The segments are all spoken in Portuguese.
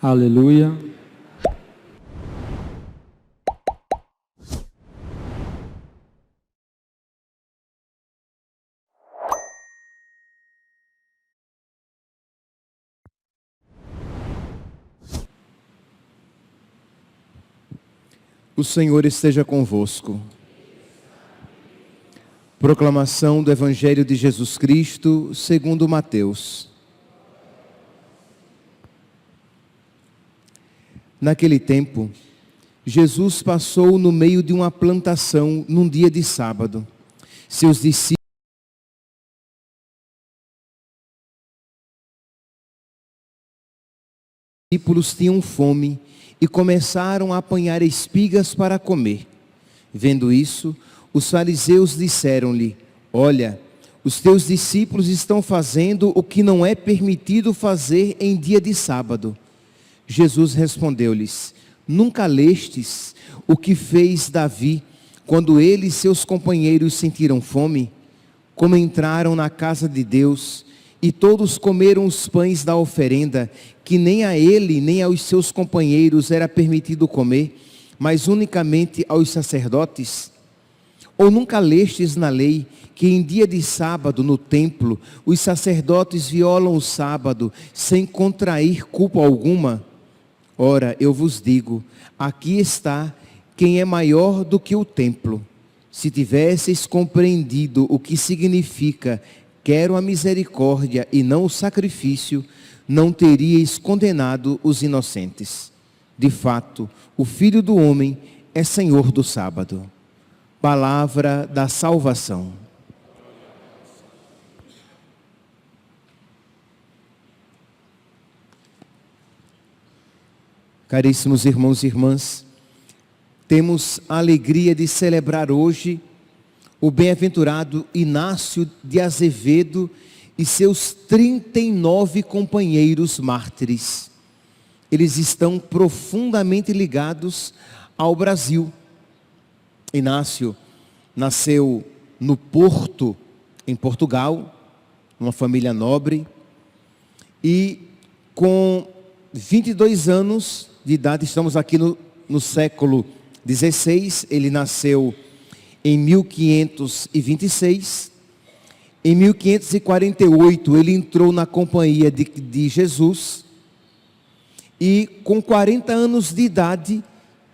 Aleluia. O Senhor esteja convosco. Proclamação do Evangelho de Jesus Cristo, segundo Mateus. Naquele tempo, Jesus passou no meio de uma plantação num dia de sábado. Seus discípulos tinham fome e começaram a apanhar espigas para comer. Vendo isso, os fariseus disseram-lhe: Olha, os teus discípulos estão fazendo o que não é permitido fazer em dia de sábado. Jesus respondeu-lhes: Nunca lestes o que fez Davi, quando ele e seus companheiros sentiram fome? Como entraram na casa de Deus, e todos comeram os pães da oferenda, que nem a ele nem aos seus companheiros era permitido comer, mas unicamente aos sacerdotes? Ou nunca lestes na lei que em dia de sábado no templo os sacerdotes violam o sábado sem contrair culpa alguma? Ora, eu vos digo, aqui está quem é maior do que o templo. Se tivesseis compreendido o que significa quero a misericórdia e não o sacrifício, não teríeis condenado os inocentes. De fato, o Filho do Homem é Senhor do sábado. Palavra da salvação. Caríssimos irmãos e irmãs, temos a alegria de celebrar hoje o bem-aventurado Inácio de Azevedo e seus 39 companheiros mártires. Eles estão profundamente ligados ao Brasil. Inácio nasceu no Porto, em Portugal, uma família nobre, e com 22 anos de idade, estamos aqui no século XVI, ele nasceu em 1526, em 1548 ele entrou na companhia de Jesus, e com 40 anos de idade,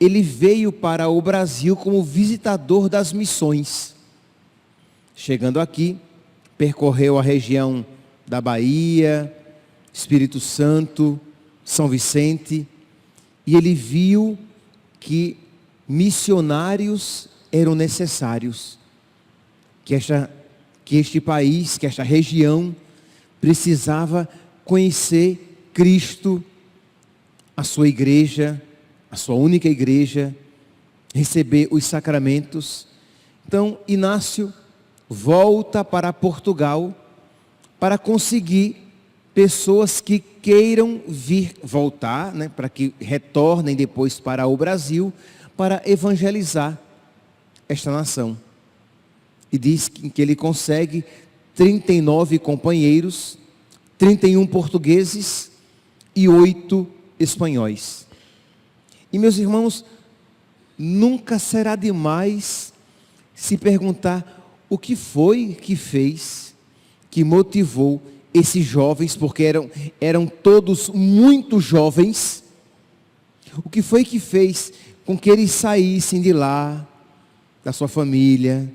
ele veio para o Brasil como visitador das missões. Chegando aqui, percorreu a região da Bahia, Espírito Santo, São Vicente, e ele viu que missionários eram necessários, que este país, que esta região precisava conhecer Cristo, a sua igreja, a sua única igreja, receber os sacramentos. Então, Inácio volta para Portugal para conseguir pessoas que queiram voltar, para que retornem depois para o Brasil, para evangelizar esta nação. E diz que ele consegue 39 companheiros, 31 portugueses e 8 espanhóis. E meus irmãos, nunca será demais se perguntar o que foi que fez, que motivou esses jovens, porque eram todos muito jovens. O que foi que fez com que eles saíssem de lá, da sua família,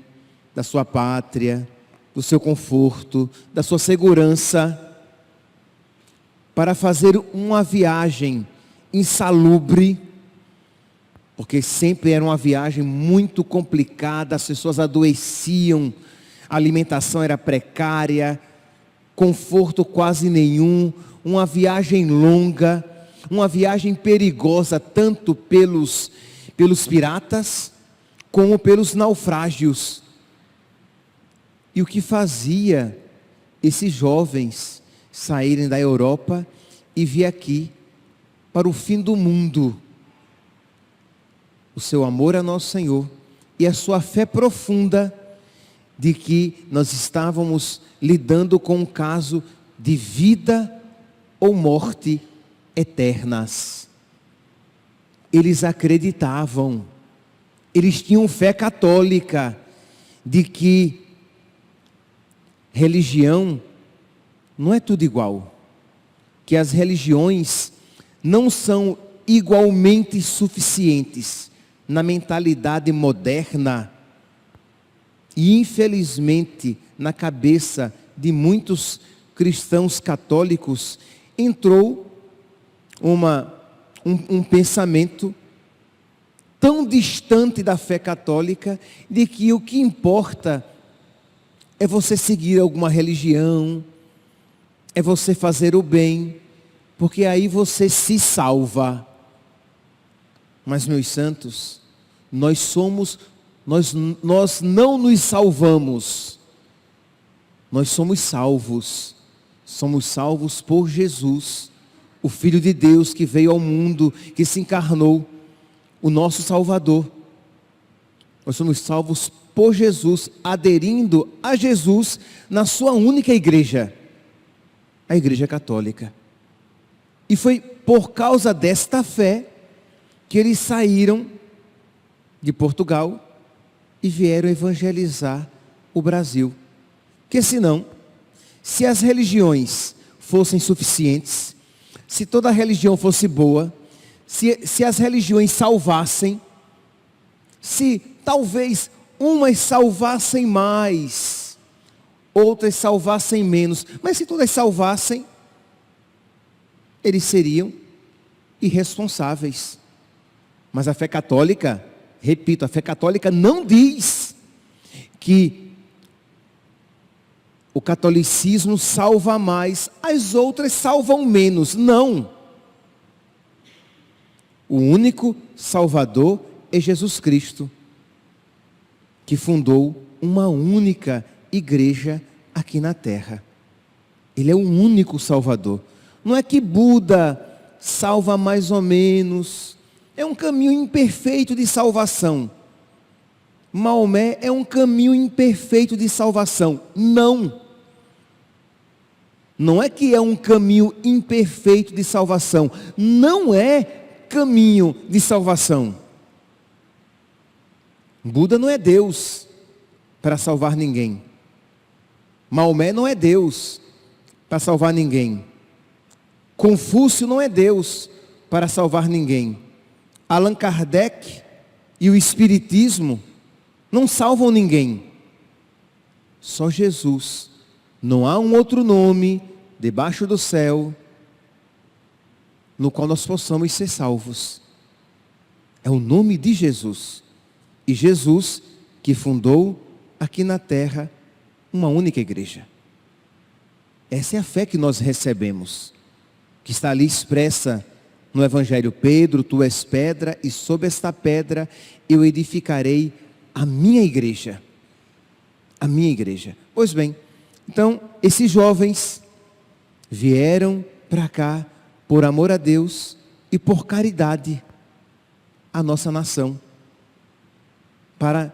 da sua pátria, do seu conforto, da sua segurança, para fazer uma viagem insalubre, porque sempre era uma viagem muito complicada, as pessoas adoeciam, a alimentação era precária, conforto quase nenhum, uma viagem longa, uma viagem perigosa, tanto pelos piratas, como pelos naufrágios. E o que fazia esses jovens saírem da Europa e vir aqui para o fim do mundo? O seu amor a nosso Senhor e a sua fé profunda de que nós estávamos lidando com um caso de vida ou morte eternas. Eles acreditavam, eles tinham fé católica de que religião não é tudo igual, que as religiões não são igualmente suficientes na mentalidade moderna e, infelizmente, na cabeça de muitos cristãos católicos, entrou um pensamento tão distante da fé católica, de que o que importa é você seguir alguma religião, é você fazer o bem, porque aí você se salva. Mas, meus santos, nós não nos salvamos, nós somos salvos por Jesus, o Filho de Deus que veio ao mundo, que se encarnou, o nosso Salvador. Nós somos salvos por Jesus, aderindo a Jesus na sua única igreja, a Igreja Católica. E foi por causa desta fé que eles saíram de Portugal e vieram evangelizar o Brasil. Porque senão, se as religiões fossem suficientes, se toda religião fosse boa, se as religiões salvassem, se talvez umas salvassem mais, outras salvassem menos, mas se todas salvassem, eles seriam irresponsáveis. Mas a fé católica, repito, a fé católica não diz que o catolicismo salva mais, as outras salvam menos. Não. O único Salvador é Jesus Cristo, que fundou uma única igreja aqui na terra. Ele é o único Salvador. Não é que Buda salva mais ou menos, é um caminho imperfeito de salvação. Maomé é um caminho imperfeito de salvação. Não. Não é que é um caminho imperfeito de salvação. Não é caminho de salvação. Buda não é Deus para salvar ninguém. Maomé não é Deus para salvar ninguém. Confúcio não é Deus para salvar ninguém. Allan Kardec e o Espiritismo não salvam ninguém. Só Jesus. Não há um outro nome debaixo do céu no qual nós possamos ser salvos. É o nome de Jesus. E Jesus que fundou aqui na terra uma única igreja. Essa é a fé que nós recebemos, que está ali expressa no Evangelho. Pedro, tu és pedra, e sobre esta pedra eu edificarei a minha igreja. A minha igreja. Pois bem, então esses jovens vieram para cá por amor a Deus e por caridade à nossa nação, para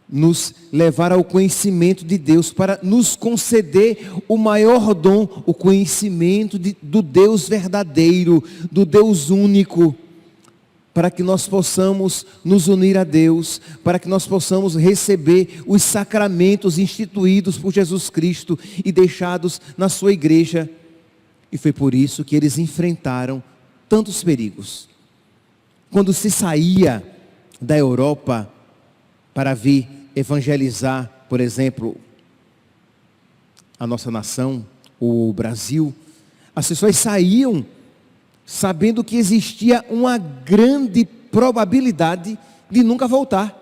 nos levar ao conhecimento de Deus, para nos conceder o maior dom, o conhecimento do Deus verdadeiro, do Deus único, para que nós possamos nos unir a Deus, para que nós possamos receber os sacramentos instituídos por Jesus Cristo e deixados na sua igreja. E foi por isso que eles enfrentaram tantos perigos. Quando se saía da Europa para vir evangelizar, por exemplo, a nossa nação, o Brasil, as pessoas saíam sabendo que existia uma grande probabilidade de nunca voltar.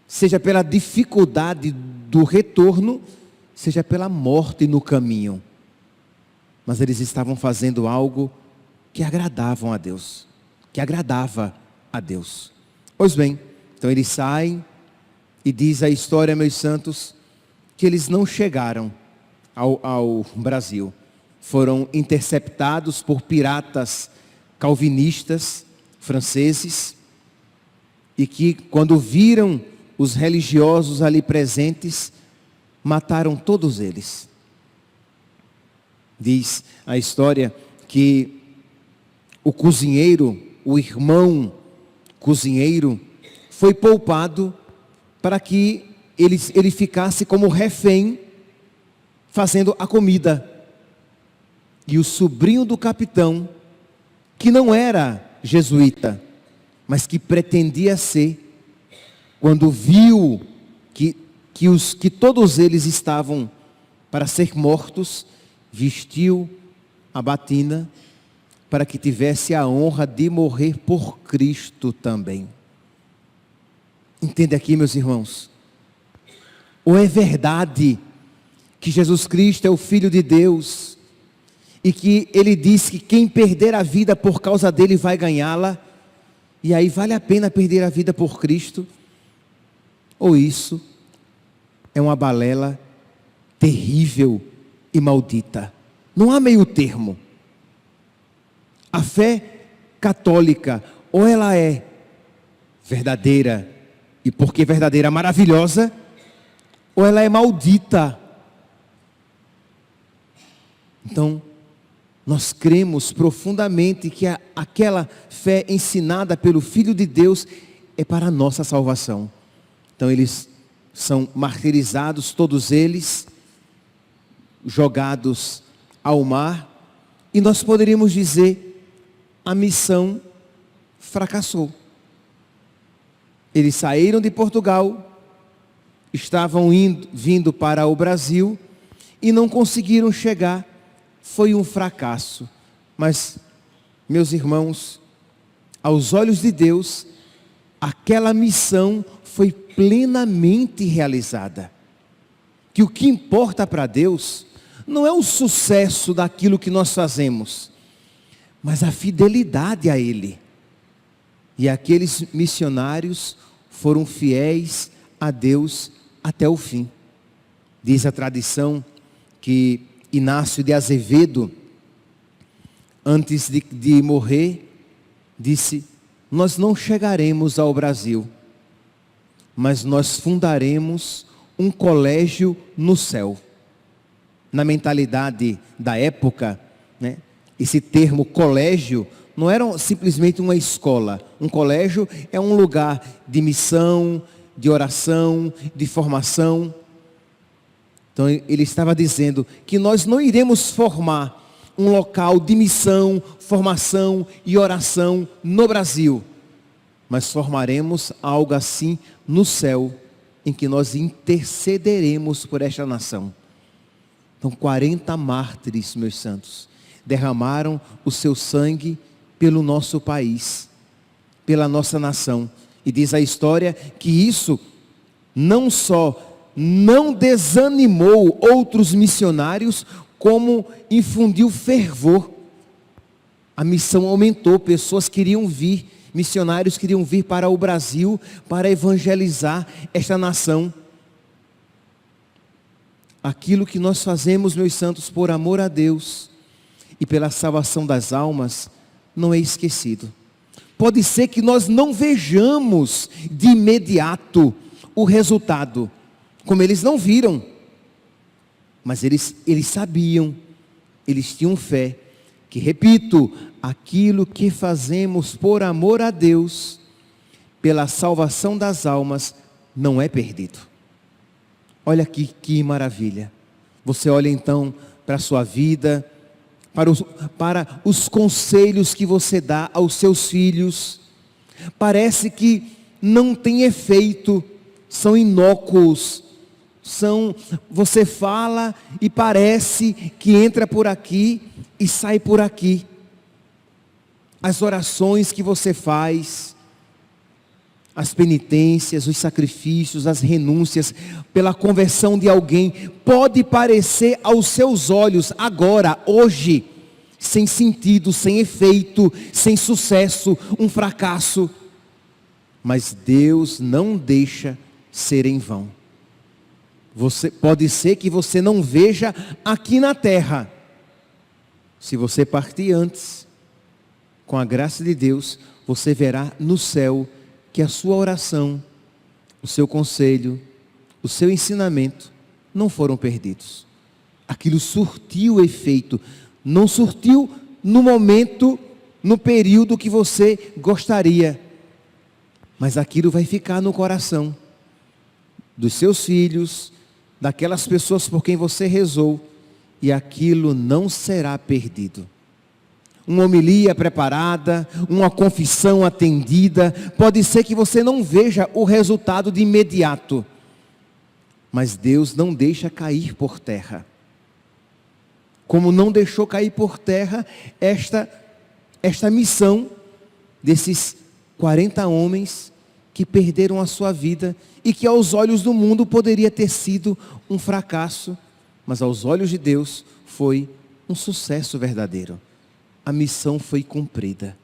Seja pela dificuldade do retorno, seja pela morte no caminho. Mas eles estavam fazendo algo que agradavam a Deus, que agradava a Deus. Pois bem, então eles saem e diz a história, meus santos, que eles não chegaram ao Brasil. Foram interceptados por piratas calvinistas franceses e que, quando viram os religiosos ali presentes, mataram todos eles. Diz a história que o cozinheiro, o irmão cozinheiro, foi poupado para que ele ficasse como refém fazendo a comida. E o sobrinho do capitão, que não era jesuíta, mas que pretendia ser, quando viu que todos eles estavam para ser mortos, vestiu a batina para que tivesse a honra de morrer por Cristo também. Entende aqui, meus irmãos? Ou é verdade que Jesus Cristo é o Filho de Deus e que Ele diz que quem perder a vida por causa dele vai ganhá-la, e aí vale a pena perder a vida por Cristo? Ou isso é uma balela terrível e maldita? Não há meio termo. A fé católica, ou ela é verdadeira, e porque verdadeira, maravilhosa, ou ela é maldita. Então, nós cremos profundamente que aquela fé ensinada pelo Filho de Deus é para a nossa salvação. Então eles são martirizados, todos eles, jogados ao mar, e nós poderíamos dizer, a missão fracassou. Eles saíram de Portugal, estavam vindo para o Brasil, e não conseguiram chegar. Foi um fracasso. Mas, meus irmãos, aos olhos de Deus, aquela missão foi plenamente realizada. Que o que importa para Deus não é o sucesso daquilo que nós fazemos, mas a fidelidade a Ele. E aqueles missionários foram fiéis a Deus até o fim. Diz a tradição que Inácio de Azevedo, antes de morrer, disse: nós não chegaremos ao Brasil, mas nós fundaremos um colégio no céu. Na mentalidade da época, né, esse termo colégio não era simplesmente uma escola. Um colégio é um lugar de missão, de oração, de formação. Então ele estava dizendo que nós não iremos formar um local de missão, formação e oração no Brasil, mas formaremos algo assim no céu, em que nós intercederemos por esta nação. Então 40 mártires, meus santos, derramaram o seu sangue pelo nosso país, pela nossa nação. E diz a história que isso não só não desanimou outros missionários, como infundiu fervor. A missão aumentou, pessoas queriam vir, missionários queriam vir para o Brasil para evangelizar esta nação. Aquilo que nós fazemos, meus santos, por amor a Deus e pela salvação das almas, não é esquecido. Pode ser que nós não vejamos de imediato o resultado, como eles não viram, mas eles sabiam, eles tinham fé, que, repito, aquilo que fazemos por amor a Deus, pela salvação das almas, não é perdido. Olha aqui que maravilha. Você olha então para a sua vida, para os conselhos que você dá aos seus filhos, parece que não tem efeito, são inócuos. Você fala e parece que entra por aqui e sai por aqui. As orações que você faz, as penitências, os sacrifícios, as renúncias pela conversão de alguém, pode parecer aos seus olhos agora, hoje, sem sentido, sem efeito, sem sucesso, um fracasso. Mas Deus não deixa ser em vão. Pode ser que você não veja aqui na terra. Se você partir antes, com a graça de Deus, você verá no céu que a sua oração, o seu conselho, o seu ensinamento não foram perdidos. Aquilo surtiu efeito. Não surtiu no momento, no período que você gostaria. Mas aquilo vai ficar no coração dos seus filhos, daquelas pessoas por quem você rezou, e aquilo não será perdido. Uma homilia preparada, uma confissão atendida, pode ser que você não veja o resultado de imediato, mas Deus não deixa cair por terra. Como não deixou cair por terra esta missão desses 40 homens que perderam a sua vida e que aos olhos do mundo poderia ter sido um fracasso, mas aos olhos de Deus foi um sucesso verdadeiro. A missão foi cumprida.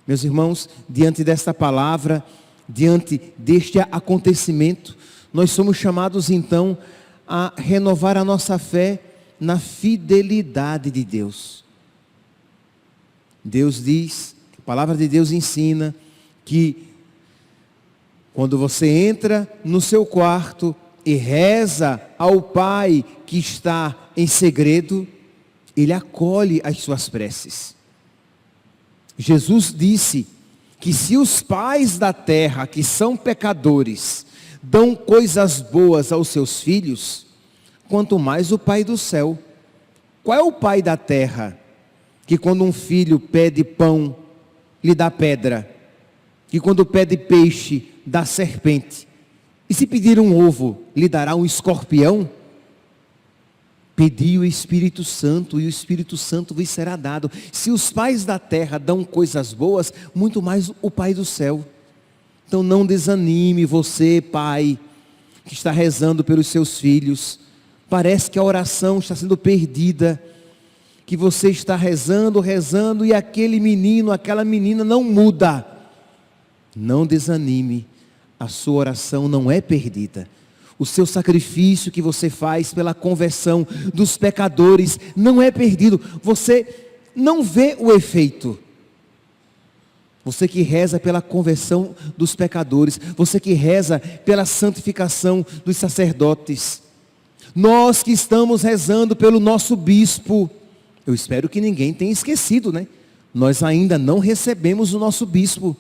Meus irmãos, diante desta palavra, diante deste acontecimento, nós somos chamados então a renovar a nossa fé na fidelidade de Deus. Deus diz, a palavra de Deus ensina que quando você entra no seu quarto e reza ao Pai que está em segredo, Ele acolhe as suas preces. Jesus disse que se os pais da terra, que são pecadores, dão coisas boas aos seus filhos, quanto mais o Pai do céu. Qual é o pai da terra que quando um filho pede pão, lhe dá pedra? Que quando pede peixe, dá serpente? E se pedir um ovo, lhe dará um escorpião? Pedi o Espírito Santo, e o Espírito Santo vos será dado. Se os pais da terra dão coisas boas, muito mais o Pai do céu. Então não desanime você, pai, que está rezando pelos seus filhos. Parece que a oração está sendo perdida, que você está rezando, e aquele menino, aquela menina não muda. Não desanime, a sua oração não é perdida. O seu sacrifício que você faz pela conversão dos pecadores não é perdido. Você não vê o efeito. Você que reza pela conversão dos pecadores, você que reza pela santificação dos sacerdotes, nós que estamos rezando pelo nosso bispo, eu espero que ninguém tenha esquecido, né? Nós ainda não recebemos o nosso bispo.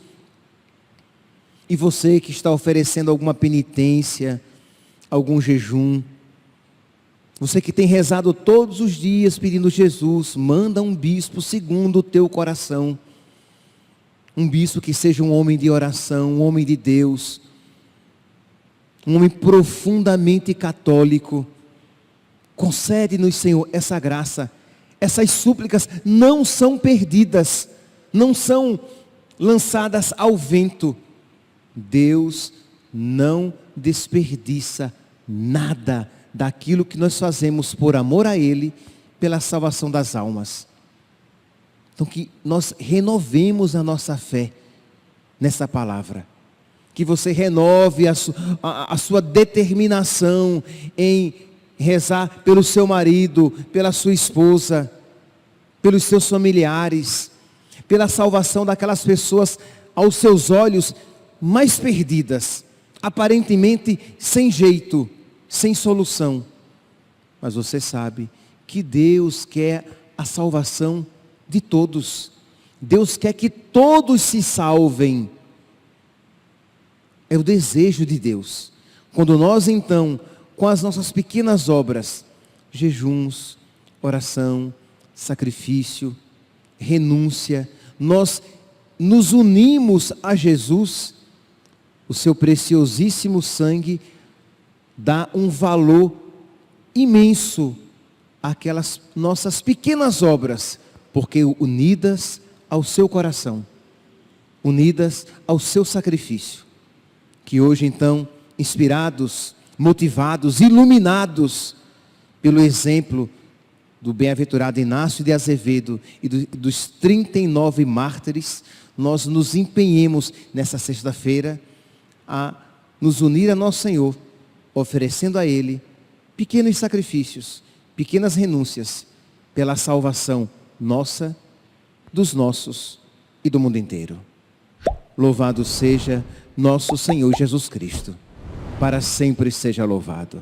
E você que está oferecendo alguma penitência, algum jejum, você que tem rezado todos os dias pedindo: Jesus, manda um bispo segundo o teu coração. Um bispo que seja um homem de oração, um homem de Deus, um homem profundamente católico. Concede-nos, Senhor, essa graça. Essas súplicas não são perdidas, não são lançadas ao vento. Deus não desperdiça nada daquilo que nós fazemos por amor a Ele, pela salvação das almas. Então que nós renovemos a nossa fé nessa palavra. Que você renove a sua determinação em rezar pelo seu marido, pela sua esposa, pelos seus familiares, pela salvação daquelas pessoas aos seus olhos mais perdidas, aparentemente sem jeito, sem solução. Mas você sabe que Deus quer a salvação de todos. Deus quer que todos se salvem. É o desejo de Deus. Quando nós então, com as nossas pequenas obras, jejuns, oração, sacrifício, renúncia, nós nos unimos a Jesus, o seu preciosíssimo sangue dá um valor imenso àquelas nossas pequenas obras, porque unidas ao seu coração, unidas ao seu sacrifício. Que hoje então, inspirados, motivados, iluminados pelo exemplo do bem-aventurado Inácio de Azevedo e dos 39 mártires, nós nos empenhemos nessa sexta-feira a nos unir a nosso Senhor, oferecendo a Ele pequenos sacrifícios, pequenas renúncias, pela salvação nossa, dos nossos e do mundo inteiro. Louvado seja nosso Senhor Jesus Cristo, para sempre seja louvado.